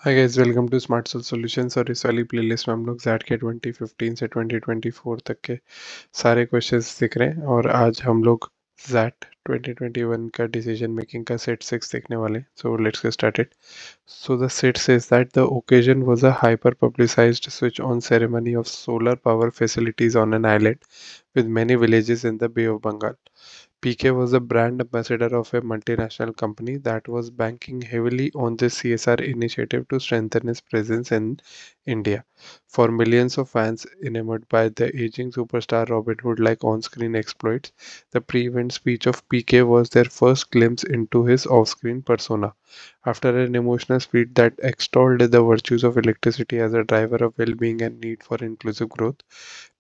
Hi guys, welcome to Smart Soul Solutions. और इस वाली प्लेलिस्ट में हम लोग जैट के 2015 से 2024 तक के सारे क्वेश्चंस दिख रहे हैं। और आज हम लोग जैट 2021 का डिसीजन मेकिंग का सेट 6 देखने वाले हैं। So let's get started. So the set says that the occasion was a hyper-publicized switch-on ceremony of solar power facilities on an island with many villages in the Bay of Bengal. PK was a brand ambassador of a multinational company that was banking heavily on this CSR initiative to strengthen its presence in India. For millions of fans enamored by the aging superstar Robin Hood-like on-screen exploits, the pre-event speech of PK was their first glimpse into his off-screen persona. After an emotional speech that extolled the virtues of electricity as a driver of well-being and need for inclusive growth,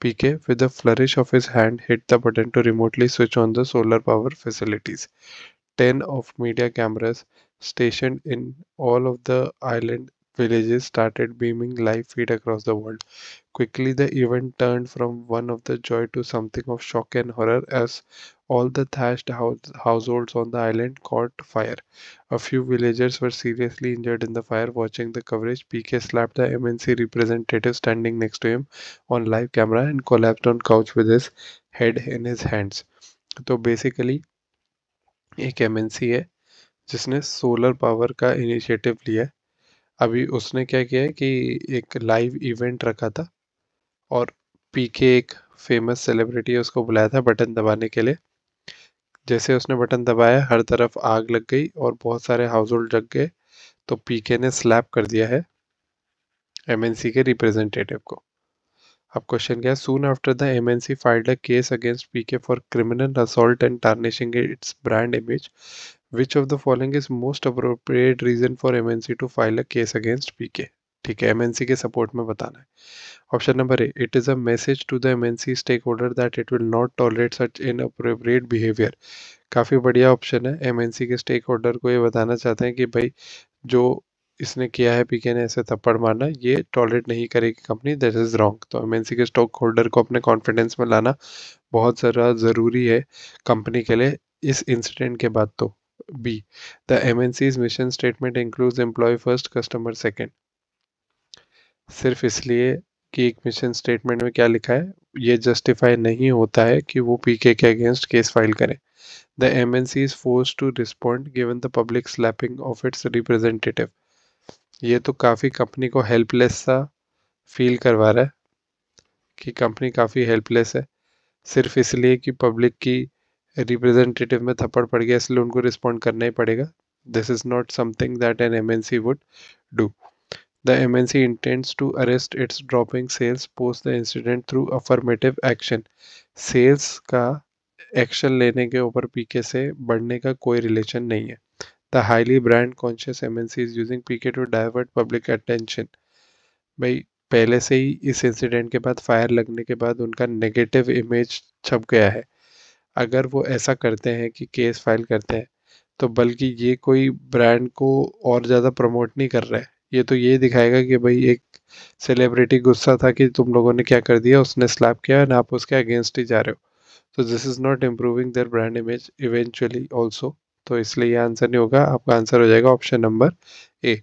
PK, with a flourish of his hand, hit the button to remotely switch on the solar power facilities. 10 of media cameras stationed in all of the island villages started beaming live feed across the world. Quickly, the event turned from one of the joy to something of shock and horror as all the households on the island caught fire. A few villagers were seriously injured in the fire. Watching the coverage, PK slapped the MNC representative standing next to him on live camera and collapsed on couch with his head in his hands. तो basically एक MNC है जिसने solar power का initiative लिया है। अभी उसने क्या किया है कि एक लाइव इवेंट रखा था और पीके एक फेमस सेलिब्रिटी है, उसको बुलाया था बटन दबाने के लिए। जैसे उसने बटन दबाया, हर तरफ आग लग गई और बहुत सारे हाउस होल्ड जग गए। तो पीके ने स्लैप कर दिया है एमएनसी के रिप्रेजेंटेटिव को। अब क्वेश्चन क्या है? Soon after the MNC filed a case against PK for criminal assault and tarnishing its brand image. Which of the following is most appropriate reason for MNC to file a case against PK? ठीक है, MNC के support में बताना है। Option number A, it is a message to the MNC stakeholder that it will not tolerate such inappropriate behaviour. काफी बढ़िया option है। MNC के स्टेक होल्डर को ये बताना चाहते हैं कि भाई जो इसने किया है, पीके ने ऐसे थप्पड़ मारना, ये टॉलरेट नहीं करेगी कंपनी, दैट इज रॉन्ग। तो एमएनसी के स्टॉक होल्डर को अपने कॉन्फिडेंस में लाना बहुत ज़्यादा ज़रूरी है कंपनी के लिए इस इंसिडेंट के बाद। तो B, the MNC's mission statement includes employee first customer second. सिर्फ इसलिए कि एक मिशन स्टेटमेंट में क्या लिखा है, ये जस्टिफाई नहीं होता है कि वो पीके के अगेंस्ट केस फाइल करें। The MNC is forced to respond given the public slapping of its representative. ये तो काफ़ी कंपनी को हेल्पलेस सा फील करवा रहा है कि कंपनी काफ़ी हेल्पलेस है, सिर्फ इसलिए कि पब्लिक की रिप्रेजेंटेटिव में थप्पड़ पड़ गया इसलिए उनको रिस्पॉन्ड करना ही पड़ेगा। This is not something that an MNC would do. The MNC intends to arrest its dropping sales post the incident through affirmative action. Sales का एक्शन लेने के ऊपर पीके से बढ़ने का कोई रिलेशन नहीं है. The highly brand conscious MNC is using PK to divert public attention. भाई पहले से ही इस इंसिडेंट के बाद, फायर लगने के बाद उनका नेगेटिव इमेज छप गया है। अगर वो ऐसा करते हैं कि केस फाइल करते हैं, तो बल्कि ये कोई ब्रांड को और ज़्यादा प्रमोट नहीं कर रहा है, ये तो ये दिखाएगा कि भाई एक सेलिब्रिटी गुस्सा था कि तुम लोगों ने क्या कर दिया, उसने स्लैप किया और आप उसके अगेंस्ट ही जा रहे हो। तो this is not improving their brand image eventually also. तो इसलिए ये आंसर नहीं होगा, आपका आंसर हो जाएगा option number A.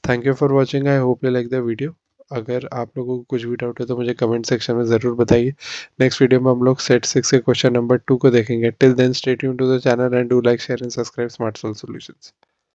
Thank you for watching, I hope you like the video. अगर आप लोगों को कुछ भी डाउट है तो मुझे कमेंट सेक्शन में ज़रूर बताइए। नेक्स्ट वीडियो में हम लोग सेट 6 के क्वेश्चन नंबर 2 को देखेंगे। Till then stay tuned to the channel and do like share and subscribe Smart Soul solutions.